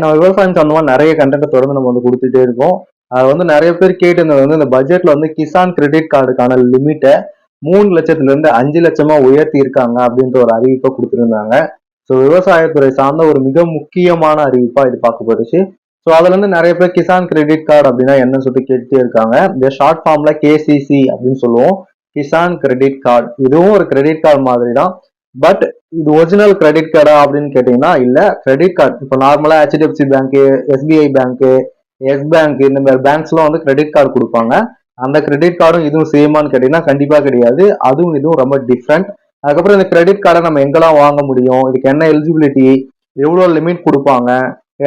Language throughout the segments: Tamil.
நம்ம விவசாயம் சம்பந்தமா நிறைய கண்டென்ட் தொடர்ந்து நம்ம வந்து கொடுத்துட்டே இருக்கோம். அது வந்து நிறைய பேர் கேட்டிருந்தது வந்து இந்த பட்ஜெட்ல வந்து கிசான் கிரெடிட் கார்டுக்கான லிமிட்டை 3 லட்சத்துல இருந்து 5 லட்சமா உயர்த்தி இருக்காங்க அப்படின்ற ஒரு அறிவிப்பை கொடுத்திருந்தாங்க. ஸோ விவசாயத்துறை சார்ந்த ஒரு மிக முக்கியமான அறிவிப்பா இது பார்க்கப்படுச்சு. ஸோ அதுல இருந்து நிறைய பேர் கிசான் கிரெடிட் கார்டு அப்படின்னா என்னன்னு சொல்லிட்டு கேட்டுட்டே இருக்காங்க. இந்த ஷார்ட் ஃபார்ம்ல கேசிசி அப்படின்னு சொல்லுவோம். கிசான் கிரெடிட் கார்டு இதுவும் ஒரு கிரெடிட் கார்டு மாதிரி தான். பட் இது ஒரிஜினல் கிரெடிட் கார்டா அப்படின்னு கேட்டீங்கன்னா இல்ல. கிரெடிட் கார்டு இப்போ நார்மலா HDFC bank, SBI bank, yes bank இந்த மாதிரி பேங்க்ஸ் எல்லாம் வந்து கிரெடிட் கார்டு கொடுப்பாங்க. அந்த கிரெடிட் கார்டும் இதுவும் சேமான்னு கேட்டீங்கன்னா கண்டிப்பா கிடையாது. அதுவும் இதுவும் ரொம்ப டிஃப்ரெண்ட். அதுக்கப்புறம் இந்த கிரெடிட் கார்டை நம்ம எங்கெல்லாம் வாங்க முடியும், இதுக்கு என்ன எலிஜிபிலிட்டி, எவ்வளோ லிமிட் கொடுப்பாங்க,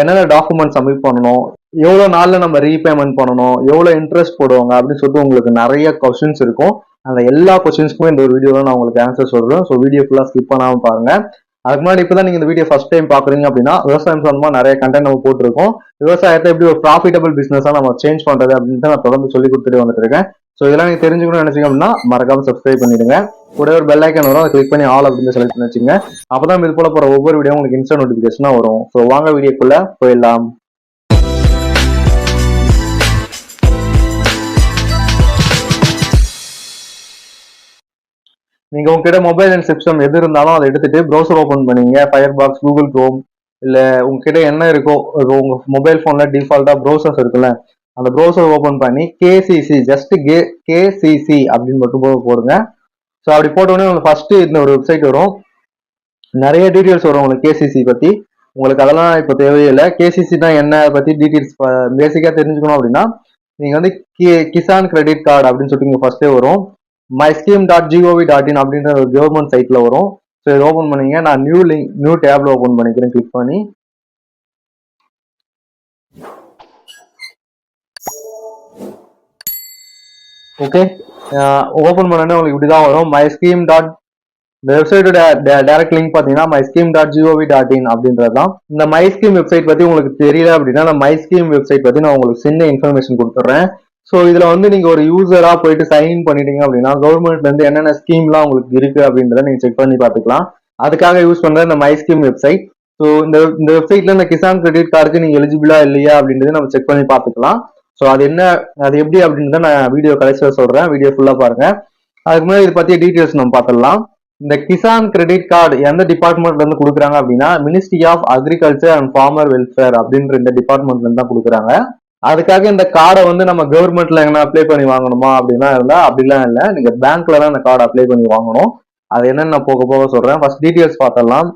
என்னென்ன டாக்குமெண்ட் சப்மிட் பண்ணணும், எவ்வளோ நாள்ல நம்ம ரீபேமெண்ட் பண்ணணும், எவ்வளோ இன்ட்ரெஸ்ட் போடுவாங்க அப்படின்னு சொல்லிட்டு உங்களுக்கு நிறைய கொஸ்டின்ஸ் இருக்கும். அந்த எல்லா கொஸ்டின்ஸ்க்குமே இந்த ஒரு வீடியோவில் நான் உங்களுக்கு ஆன்சர் சொல்றேன். ஸோ வீடியோ ஃபுல்லாக ஸ்கிப் பண்ணாமல் பாருங்க. அதுக்கு முன்னாடி இப்பதான் நீங்க இந்த வீடியோ ஃபர்ஸ்ட் டைம் பாக்குறீங்க அப்படின்னா விவசாயம் சம்பந்தமா நிறைய கண்டென்ட் நம்ம போட்டிருக்கோம். விவசாயத்தை எப்படி ஒரு ப்ராஃபிட்டபிள் பிசினஸா நம்ம சேஞ்ச் பண்றது அப்படின்னு நான் தொடர்ந்து சொல்லி கொடுத்துட்டு வந்துட்டு இருக்கேன். ஸோ இதெல்லாம் நீங்க தெரிஞ்சுக்கணும்னு நினைச்சீங்க அப்படின்னா மறக்காம சப்ஸ்கிரைப் பண்ணிடுங்க. கூட ஒரு பெல் ஐக்கன் வரும், அதை கிளிக் பண்ணி ஆல் அப்படின்னு செலக்ட் பண்ணி வச்சுங்க. அப்பதான் இது போல போற ஒவ்வொரு வீடியோ உங்களுக்கு இன்ஸ்டன்ட் நோட்டிபிகேஷனா வரும். ஸோ வாங்க வீடியோக்குள்ள போயிடலாம். நீங்க உங்ககிட்ட மொபைல் அண்ட் சிஸ்டம் எது இருந்தாலும் அதை எடுத்துட்டு ப்ரௌசர் ஓபன் பண்ணீங்க, ஃபயர் பாக்ஸ், கூகுள் குரோம், இல்ல உங்ககிட்ட என்ன இருக்கோ உங்க மொபைல் போன்ல டிஃபால்ட்டா ப்ரௌசர்ஸ் இருக்குல்ல, அந்த ப்ரௌசர் ஓபன் பண்ணி கேசிசி ஜஸ்ட் கேசிசி அப்படின்னு மட்டும் போடுங்க. ஸோ அப்படி போட்ட உடனே உங்களுக்கு ஃபர்ஸ்ட் இந்த ஒரு வெப்சைட் வரும். நிறைய டீட்டெயில்ஸ் வரும் உங்களுக்கு கேசிசி பத்தி. உங்களுக்கு அதெல்லாம் இப்போ தேவையில்லை. கேசிசி தான் என்ன பத்தி டீட்டெயில்ஸ் பேசிக்கா தெரிஞ்சுக்கணும் அப்படின்னா நீங்க வந்து கிசான் கிரெடிட் கார்டு அப்படின்னு சொல்லிட்டு இங்க ஃபர்ஸ்டே வரும். myscheme.gov.in அப்படின்ற ஒரு கவர்மெண்ட் சைட்ல வரும். ஸோ இதை ஓப்பன் பண்ணீங்க. நான் நியூ டேப்ல ஓப்பன் பண்ணிக்கிறேன் கிளிக் பண்ணி. ஓகே, ஓப்பன் பண்ணோடனே உங்களுக்கு இப்படிதான் வரும். myscheme. இந்த வெப்சைட்டோட டைரக்ட் லிங்க் பார்த்தீங்கன்னா myscheme.gov.in அப்படின்றது தான். இந்த myscheme வெப்சைட் பத்தி உங்களுக்கு தெரியல அப்படின்னா அந்த myscheme வெப்சைட் பத்தி நான் உங்களுக்கு சின்ன இன்ஃபர்மேஷன் கொடுத்துட்றேன். ஸோ இதுல வந்து நீங்க ஒரு யூசரா போயிட்டு சைன்இன் பண்ணிட்டீங்க அப்படின்னா கவர்மெண்ட்ல இருந்து என்னென்ன ஸ்கீம்லாம் உங்களுக்கு இருக்கு அப்படின்றத நீங்க செக் பண்ணி பார்த்துக்கலாம். அதுக்காக யூஸ் பண்ற இந்த myscheme வெப்சைட். ஸோ இந்த வெப்சைட்ல இந்த கிசான் கிரெடிட் கார்டுக்கு நீங்க எலிஜிபிளா இல்லையா அப்படின்றத நம்ம செக் பண்ணி பார்த்துக்கலாம். ஸோ அது என்ன, அது எப்படி அப்படின்றத நான் வீடியோ கடைசியில் சொல்றேன். வீடியோ ஃபுல்லா பாருங்க. அதுக்கு முன்னாடி இது பத்திய டீட்டெயில்ஸ் நம்ம பார்த்துடலாம். இந்த கிசான் கிரெடிட் கார்டு எந்த டிபார்ட்மெண்ட்ல இருந்து கொடுக்குறாங்க அப்படின்னா ministry of agriculture and farmer welfare அப்படின்ற இந்த டிபார்ட்மெண்ட்ல இருந்து தான் கொடுக்குறாங்க. அதுக்காக இந்த கார்டை வந்து நம்ம கவர்மெண்ட்ல எங்கன்னா அப்ளை பண்ணி வாங்கணுமா அப்படின்னா இருந்தா அப்படிலாம் இல்லை. நீங்க பேங்க்ல தான் இந்த கார்டு அப்ளை பண்ணி வாங்கணும். அது என்னன்னு போக போக சொல்றேன். ஃபர்ஸ்ட் டீடைல்ஸ் பார்த்தலாம்.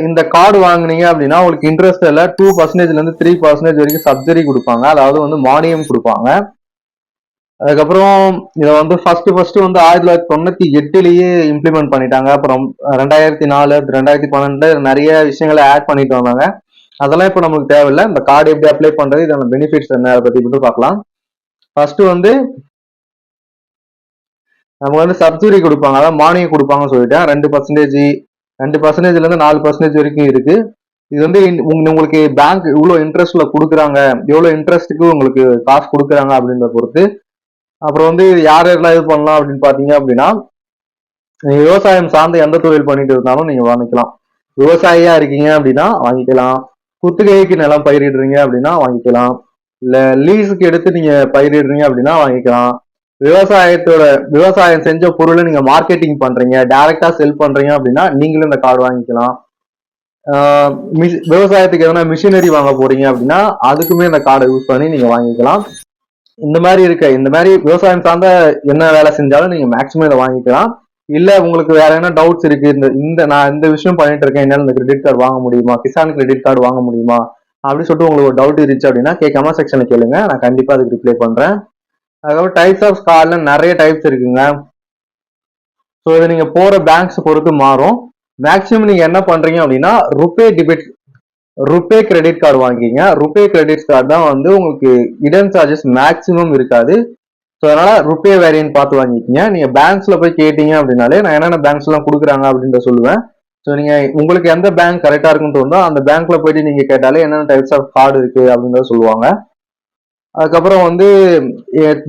இந்த கார்டு வாங்கினீங்க அப்படின்னா உங்களுக்கு இன்ட்ரெஸ்ட் இல்ல 2%ல இருந்து 3% வரைக்கும் சப்சிடி கொடுப்பாங்க. அதாவது வந்து மானியம் கொடுப்பாங்க. அதுக்கப்புறம் இதை வந்து ஃபர்ஸ்ட் வந்து 1998லயே இம்ப்ளிமெண்ட் பண்ணிட்டாங்க. அப்புறம் 2004, 2012 நிறைய விஷயங்களை ஆட் பண்ணிட்டு வந்தாங்க. அதெல்லாம் இப்போ நமக்கு தேவையில்லை. இந்த கார்டு எப்படி அப்ளை பண்றது, இதோட பெனிஃபிட்ஸ் என்ன, அதை பத்தி மட்டும் பார்க்கலாம். ஃபர்ஸ்ட் வந்து நமக்கு வந்து சப்சிடி கொடுப்பாங்க, அதாவது மானியம் கொடுப்பாங்கன்னு சொல்லிட்டேன். 2%ல இருந்து 4% வரைக்கும் இருக்கு. இது வந்து உங்களுக்கு பேங்க் இவ்வளவு இன்ட்ரெஸ்ட்ல கொடுக்குறாங்க, எவ்வளவு இன்ட்ரெஸ்ட்டுக்கு உங்களுக்கு காசு கொடுக்குறாங்க அப்படின்றத பொறுத்து. அப்புறம் வந்து யார் யாரெல்லாம் இது பண்ணலாம் அப்படின்னு பாத்தீங்க அப்படின்னா நீங்க விவசாயம் சார்ந்த எந்த தொழில் பண்ணிட்டு இருந்தாலும் நீங்க வாங்கிக்கலாம். விவசாயியா இருக்கீங்க அப்படின்னா வாங்கிக்கலாம். குத்துகைக்கு நிலம் பயிரிடுறீங்க அப்படின்னா வாங்கிக்கலாம். இல்ல லீஸுக்கு எடுத்து நீங்க பயிரிடுறீங்க அப்படின்னா வாங்கிக்கலாம். விவசாயம் செஞ்ச பொருளை நீங்க மார்க்கெட்டிங் பண்றீங்க, டைரக்டா செல் பண்றீங்க அப்படின்னா நீங்களும் இந்த கார்டு வாங்கிக்கலாம். விவசாயத்துக்கு எதனா மிஷினரி வாங்க போறீங்க அப்படின்னா அதுக்குமே இந்த கார்டை யூஸ் பண்ணி நீங்க வாங்கிக்கலாம். இந்த மாதிரி விவசாயம் சார்ந்த என்ன வேலை செஞ்சாலும் நீங்க மேக்சிமம் இதை வாங்கிக்கலாம். இல்ல உங்களுக்கு வேற என்ன டவுட்ஸ் இருக்கு, நான் இந்த விஷயம் பண்ணிட்டு இருக்கேன், என்னால இந்த கிரெடிட் கார்டு வாங்க முடியுமா, கிசான் கிரெடிட் கார்டு வாங்க முடியுமா அப்படின்னு சொல்லிட்டு உங்களுக்கு ஒரு டவுட் இருந்துச்சு அப்படின்னா கமெண்ட் செக்ஷன்ல கேளுங்க, நான் கண்டிப்பா அதுக்கு ரிப்ளை பண்றேன். அதுக்கப்புறம் டைப்ஸ் ஆஃப் கார்டுல நிறைய டைப்ஸ் இருக்குங்க. ஸோ இதை நீங்க போற பேங்க்ஸ் பொறுத்து மாறும். மேக்சிமம் நீங்க என்ன பண்றீங்க அப்படின்னா ருபே கிரெடிட் கார்டு வாங்கிக்கிங்க. ருபே கிரெடிட் கார்டு தான் வந்து உங்களுக்கு இடன் சார்ஜஸ் மேக்சிமம் இருக்காது. ஸோ அதனால ருபே வேரியன்ட் பார்த்து வாங்கிக்கிங்க. நீங்க பேங்க்ஸ்ல போய் கேட்டீங்க அப்படின்னாலே நான் என்னென்ன பேங்க்ஸ் எல்லாம் கொடுக்குறாங்க அப்படின்ற சொல்லுவேன். ஸோ நீங்க உங்களுக்கு எந்த பேங்க் கரெக்டா இருக்குன்னு தோணுதோ அந்த பேங்க்ல போயிட்டு நீங்க கேட்டாலே என்னென்ன டைப்ஸ் ஆஃப் கார்டு இருக்கு அப்படின்றத சொல்லுவாங்க. அதுக்கப்புறம் வந்து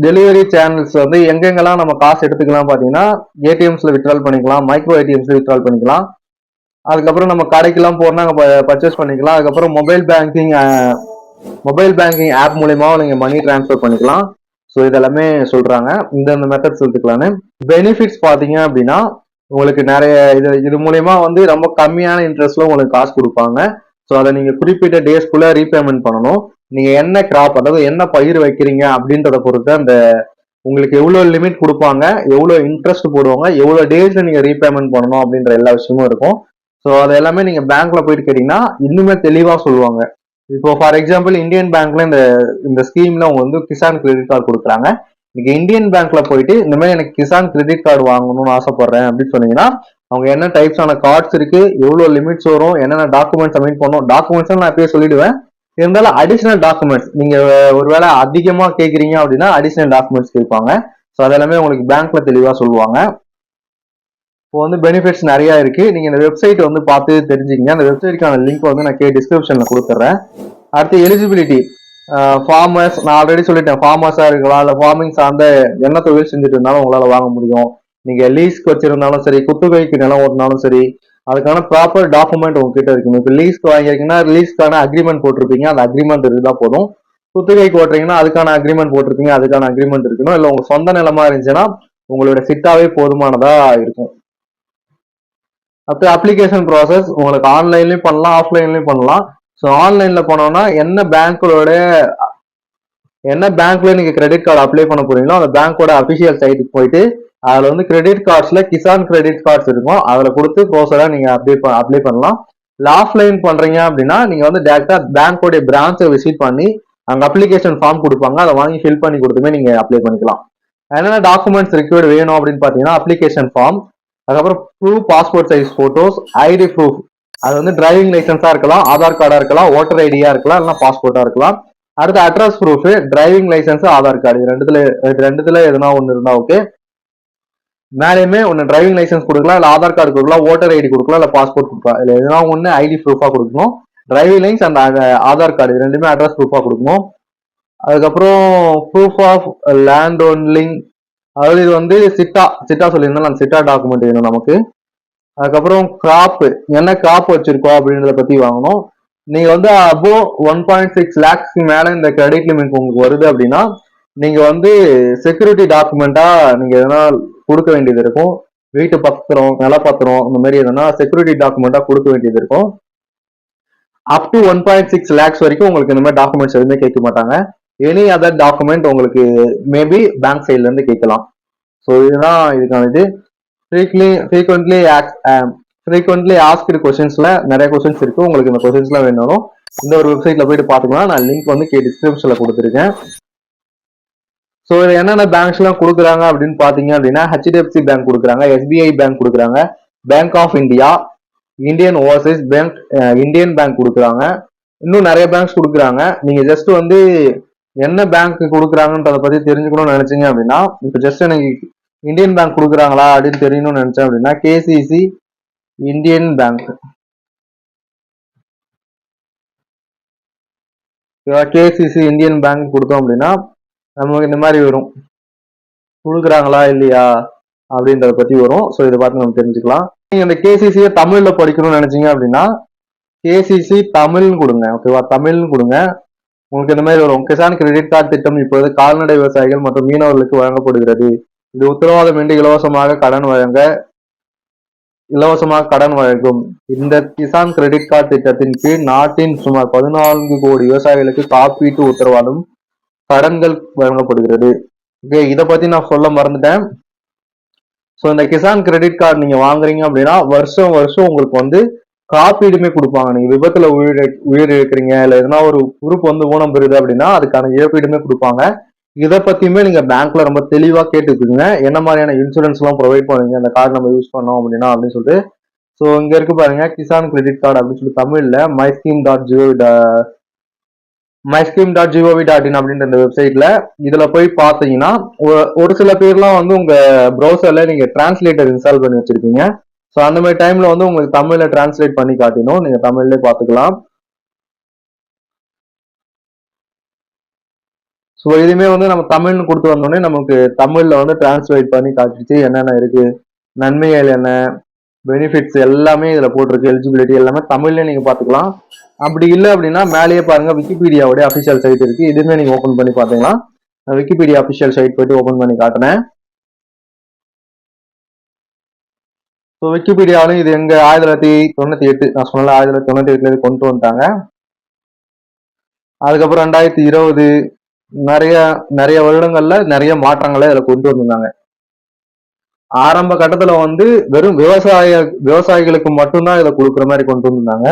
டெலிவரி சேனல்ஸ் வந்து எங்கெங்கெல்லாம் நம்ம காசு எடுத்துக்கலாம் பாத்தீங்கன்னா ஏடிஎம்ஸ்ல வித்ட்ரால் பண்ணிக்கலாம், மைக்ரோ ஏடிஎம்ஸ்ல வித்ட்ரால் பண்ணிக்கலாம். அதுக்கப்புறம் நம்ம கடைக்கெல்லாம் போறோம்னா அங்க பர்ச்சேஸ் பண்ணிக்கலாம். அதுக்கப்புறம் மொபைல் பேங்கிங் ஆப் மூலியமாவும் நீங்க மணி டிரான்ஸ்ஃபர் பண்ணிக்கலாம். ஸோ இதெல்லாமே சொல்றாங்க இந்த மெத்தட்ஸ் எடுத்துக்கலான்னு. பெனிஃபிட்ஸ் பாத்தீங்க அப்படின்னா உங்களுக்கு நிறைய இது மூலியமா வந்து ரொம்ப கம்மியான இன்ட்ரெஸ்ட்ல உங்களுக்கு காசு கொடுப்பாங்க. ஸோ அதை நீங்க குறிப்பிட்ட டேஸ்க்குள்ள ரீபேமெண்ட் பண்ணணும். நீங்க என்ன கிராப், அதாவது என்ன பயிர் வைக்கிறீங்க அப்படின்றத பொறுத்து அந்த உங்களுக்கு எவ்வளவு லிமிட் கொடுப்பாங்க, எவ்வளவு இன்ட்ரெஸ்ட் போடுவாங்க, எவ்வளவு டேஸ்ல நீங்க ரீபேமெண்ட் பண்ணணும் அப்படின்ற எல்லா விஷயமும் இருக்கும். ஸோ அது எல்லாமே நீங்க பேங்க்ல போயிட்டு கேட்டீங்கன்னா இன்னுமே தெளிவா சொல்லுவாங்க. இப்போ ஃபார் எக்ஸாம்பிள் இந்தியன் பேங்க்ல இந்த இந்த ஸ்கீம்ல அவங்க வந்து கிசான் கிரெடிட் கார்டு கொடுக்குறாங்க. இன்னைக்கு இந்தியன் பேங்க்ல போயிட்டு இந்த மாதிரி எனக்கு கிசான் கிரெடிட் கார்டு வாங்கணும்னு ஆசைப்படுறேன் அப்படின்னு சொன்னீங்கன்னா அவங்க என்ன டைப்ஸான கார்ட்ஸ் இருக்கு, எவ்வளவு லிமிட்ஸ் வரும், என்னென்ன டாக்குமெண்ட்ஸ் சப்மிட் பண்ணணும், டாக்குமெண்ட்ஸ் நான் எப்பயே சொல்லிடுவேன். இருந்தாலும் அடிஷனல் டாக்குமெண்ட்ஸ் நீங்க ஒருவேளை அதிகமா கேக்குறீங்க அப்படின்னா அடிஷனல் டாக்குமெண்ட்ஸ் கேட்பாங்க. ஸோ அதெல்லாமே உங்களுக்கு பேங்க்ல தெளிவா சொல்லுவாங்க. இப்போ வந்து பெனிஃபிட்ஸ் நிறைய இருக்கு. நீங்க இந்த வெப்சைட் வந்து பார்த்து தெரிஞ்சுக்கங்க. அந்த வெப்சைட்டுக்கான லிங்க் வந்து நான் டிஸ்கிரிப்ஷன்ல கொடுத்துட்றேன். அடுத்து எலிஜிபிலிட்டி, ஃபார்மர்ஸ் நான் ஆல்ரெடி சொல்லிட்டேன். ஃபார்மர்ஸா இருக்கலாம், இல்ல ஃபார்மிங் சார்ந்த என்ன தொழில் செஞ்சுட்டு இருந்தாலும் உங்களால வாங்க முடியும். நீங்க லீஸ்க்கு வச்சிருந்தாலும் சரி, குத்துகைக்கு நிலம் ஓட்டினாலும் சரி, அதுக்கான ப்ராப்பர் டாக்குமெண்ட் உங்ககிட்ட இருக்கணும். இப்போ லீஸ்க்கு வாங்கியிருக்கீங்கன்னா லீஸ்க்கான அக்ரிமெண்ட் போட்டிருப்பீங்க, அந்த அக்ரிமெண்ட் இருந்தா போதும். குத்துகைக்கு ஓட்டுறீங்கன்னா அதுக்கான அக்ரிமெண்ட் போட்டிருப்பீங்க, அதுக்கான அக்ரிமெண்ட் இருக்கணும். இல்லை உங்க சொந்த நிலமா இருந்துச்சுன்னா உங்களோட சிட்டாவே போதுமானதா இருக்கும். அப்போ அப்ளிகேஷன் ப்ராசஸ் உங்களுக்கு ஆன்லைன்லயும் பண்ணலாம், ஆஃப்லைன்லயும் பண்ணலாம். ஸோ ஆன்லைன்ல போனோம்னா என்ன பேங்க்ல நீங்க கிரெடிட் கார்டு அப்ளை பண்ண போறீங்களோ அந்த பேங்கோட அபிஷியல் சைட்டுக்கு போயிட்டு அதுல வந்து கிரெடிட் கார்ட்ஸ்ல கிசான் கிரெடிட் கார்ட்ஸ் இருக்கும், அதுல கொடுத்து ப்ரோசரா நீங்க அப்ளை பண்ணலாம். இல்லை ஆஃப்லைன் பண்றீங்க அப்படின்னா நீங்க வந்து டேரக்டா பேங்கோடைய பிரான்ச்சை விசிட் பண்ணி அங்க அப்ளிகேஷன் ஃபார்ம் கொடுப்பாங்க, அதை வாங்கி ஃபில் பண்ணி கொடுத்துமே நீங்க அப்ளை பண்ணிக்கலாம். என்னென்ன டாக்குமெண்ட்ஸ் ரிக்வயர்டு வேணும் அப்படின்னு பாத்தீங்கன்னா அப்ளிகேஷன் ஃபார்ம், அதுக்கப்புறம் proof, passport size photos, ID proof, அது வந்து டிரைவிங் லைசன்ஸா இருக்கலாம், ஆதார் கார்டா இருக்கலாம், ஓட்டர் ஐடியா இருக்கலாம், இல்லைன்னா பாஸ்போர்ட்டா இருக்கலாம். அடுத்து address proof, driving licence, Aadhaar card, ரெண்டுத்துல எதுனா ஒன்று இருந்தா ஓகே. மேலேயுமே ஒன்று டிரைவிங் லைசன்ஸ் கொடுக்கலாம், இல்லை ஆதார் கார்டு கொடுக்கலாம், ஓட்டர் ஐடி கொடுக்கலாம், இல்லை பாஸ்போர்ட் கொடுக்கலாம். இல்லை எதுனா ஒன்று ஐடி ப்ரூஃபா கொடுக்கணும். Driving licence and Aadhaar card ரெண்டுமே அட்ரஸ் ப்ரூஃபா கொடுக்கணும். அதுக்கப்புறம் ப்ரூஃப் ஆஃப் லேண்ட் ஓன்லிங், அதாவது இது வந்து சிட்டா சொல்லியிருந்தாலும் அந்த சிட்டா டாக்குமெண்ட் வேணும் நமக்கு. அதுக்கப்புறம் கிராப், என்ன கிராப் வச்சிருக்கோம் அப்படின்றத பத்தி வாங்கணும். நீங்க வந்து அபோ 1.6 lakhs மேல இந்த கிரெடிட் லிமிட் உங்களுக்கு வருது அப்படின்னா நீங்க வந்து செக்யூரிட்டி டாக்குமெண்டா நீங்க எதனா கொடுக்க வேண்டியது இருக்கும். வீட்டு பத்திரம், நிலப்பத்திரம், இந்த மாதிரி எதனா செக்யூரிட்டி டாக்குமெண்டா கொடுக்க வேண்டியது இருக்கும். அப் டு 1.6 lakhs வரைக்கும் உங்களுக்கு இந்த மாதிரி டாக்குமெண்ட்ஸ் எதுவுமே கேட்க மாட்டாங்க. எனி அதர் டாக்குமெண்ட் உங்களுக்கு மேபி பேங்க் சைட்ல இருந்து கேட்கலாம். ஸோ இதுதான் இதுக்கான இது. ஃப்ரீக்வெண்ட்லி ஆஸ்க்டு கொஸ்டின்ஸ்ல நிறைய கொஸ்டின்ஸ் இருக்கு. உங்களுக்கு இந்த கொஸ்டின்ஸ்லாம் வேணும் இந்த ஒரு வெப்சைட்ல போயிட்டு பாத்துக்கலாம். நான் லிங்க் வந்து டிஸ்கிரிப்ஷன்ல கொடுத்துருக்கேன். ஸோ இது என்னென்ன பேங்க்ஸ் எல்லாம் கொடுக்குறாங்க அப்படின்னு பாத்தீங்க அப்படின்னா ஹெச்டிஎஃப்சி பேங்க் கொடுக்குறாங்க, எஸ்பிஐ பேங்க் கொடுக்குறாங்க, bank of India, Indian overseas bank, Indian bank கொடுக்குறாங்க, இன்னும் நிறைய பேங்க்ஸ் கொடுக்குறாங்க. நீங்க ஜஸ்ட் வந்து என்ன பேங்க் கொடுக்குறாங்கன்றத பத்தி தெரிஞ்சுக்கணும்னு நினைச்சீங்க அப்படின்னா இப்போ ஜஸ்ட் எனக்கு இந்தியன் பேங்க் கொடுக்குறாங்களா அப்படின்னு தெரியணும்னு நினைச்சேன் அப்படின்னா KCC Indian bank, KCC Indian bank கொடுத்தோம் அப்படின்னா நமக்கு இந்த மாதிரி வரும், கொடுக்குறாங்களா இல்லையா அப்படின்றத பத்தி வரும். ஸோ இதை பார்த்து நம்ம தெரிஞ்சுக்கலாம். நீங்க இந்த கேசிசியை தமிழ்ல படிக்கணும்னு நினைச்சீங்க அப்படின்னா கேசிசி தமிழ்னு கொடுங்க, ஓகேவா? தமிழ்னு கொடுங்க, உங்களுக்கு இந்த மாதிரி வரும். கிசான் கிரெடிட் கார்டு திட்டம் இப்போது கால்நடை விவசாயிகள் மற்றும் மீனவர்களுக்கு வழங்கப்படுகிறது. இது உத்தரவாதமின்றி இலவசமாக கடன் வழங்கும். இந்த கிசான் கிரெடிட் கார்டு திட்டத்தின் கீழ் நாட்டின் சுமார் 14 கோடி விவசாயிகளுக்கு காப்பீட்டு உத்தரவாதம், கடன்கள் வழங்கப்படுகிறது. ஓகே, இதை பத்தி நான் சொல்ல மறந்துட்டேன். ஸோ இந்த கிசான் கிரெடிட் கார்டு நீங்க வாங்குறீங்க அப்படின்னா வருஷம் உங்களுக்கு வந்து காப்பீடுமே கொடுப்பாங்க. நீங்க விபத்துல உயிரிழக்கிறீங்க, இல்ல எதனா ஒரு உறுப்பு வந்து ஊனம் பெறுது அப்படின்னா அதுக்கான இழப்பீடுமே கொடுப்பாங்க. இதை பத்தியுமே நீங்க பேங்க்ல ரொம்ப தெளிவா கேட்டுக்குங்க, என்ன மாதிரியான இன்சூரன்ஸ் எல்லாம் ப்ரொவைட் பண்ணுவீங்க அந்த கார்டு நம்ம யூஸ் பண்ணோம் அப்படின்னா அப்படின்னு சொல்லிட்டு. ஸோ இங்க இருக்கு பாருங்க, கிசான் கிரெடிட் கார்டு அப்படின்னு சொல்லி தமிழ்ல மைஸ்கீம்.gov.in அப்படின்ற இந்த வெப்சைட்ல இதுல போய் பாத்தீங்கன்னா ஒரு சில பேர்லாம் வந்து உங்க ப்ரௌசர்ல நீங்க டிரான்ஸ்லேட்டர் இன்ஸ்டால் பண்ணி வச்சிருக்கீங்க. ஸோ அந்த மாதிரி டைம்ல வந்து உங்களுக்கு தமிழ்ல டிரான்ஸ்லேட் பண்ணி காட்டினோம், நீங்க தமிழ்ல பாத்துக்கலாம். ஸோ இதுவுமே வந்து நம்ம தமிழ்னு கொடுத்து வந்தோடனே நமக்கு தமிழ்ல வந்து டிரான்ஸ்லேட் பண்ணி காட்டுச்சு என்னென்ன இருக்கு, நன்மைகள் என்ன, பெனிஃபிட்ஸ் எல்லாமே இதுல போட்டிருக்கு, எலிஜிபிலிட்டி எல்லாமே தமிழ்ல நீங்க பாத்துக்கலாம். அப்படி இல்லை அப்படின்னா மேலேயே பாருங்க விக்கிபீடியாவுடைய அபிஷியல் சைட் இருக்கு, இதுவுமே நீங்க ஓபன் பண்ணி பாத்தீங்கன்னா விக்கிபீடியா அபிஷியல் சைட் போயிட்டு ஓபன் பண்ணி காட்டினேன். ஸோ விக்கிபீடியாவிலும் இது எங்க 1998 நான் சொன்ன 1998 இது கொண்டு வந்துட்டாங்க. அதுக்கப்புறம் 2020 நிறைய நிறைய வருடங்கள்ல நிறைய மாற்றங்களை இதுல கொண்டு வந்திருந்தாங்க. ஆரம்ப கட்டத்துல வந்து வெறும் விவசாயிகளுக்கு மட்டும்தான் இதை கொடுக்குற மாதிரி கொண்டு வந்திருந்தாங்க.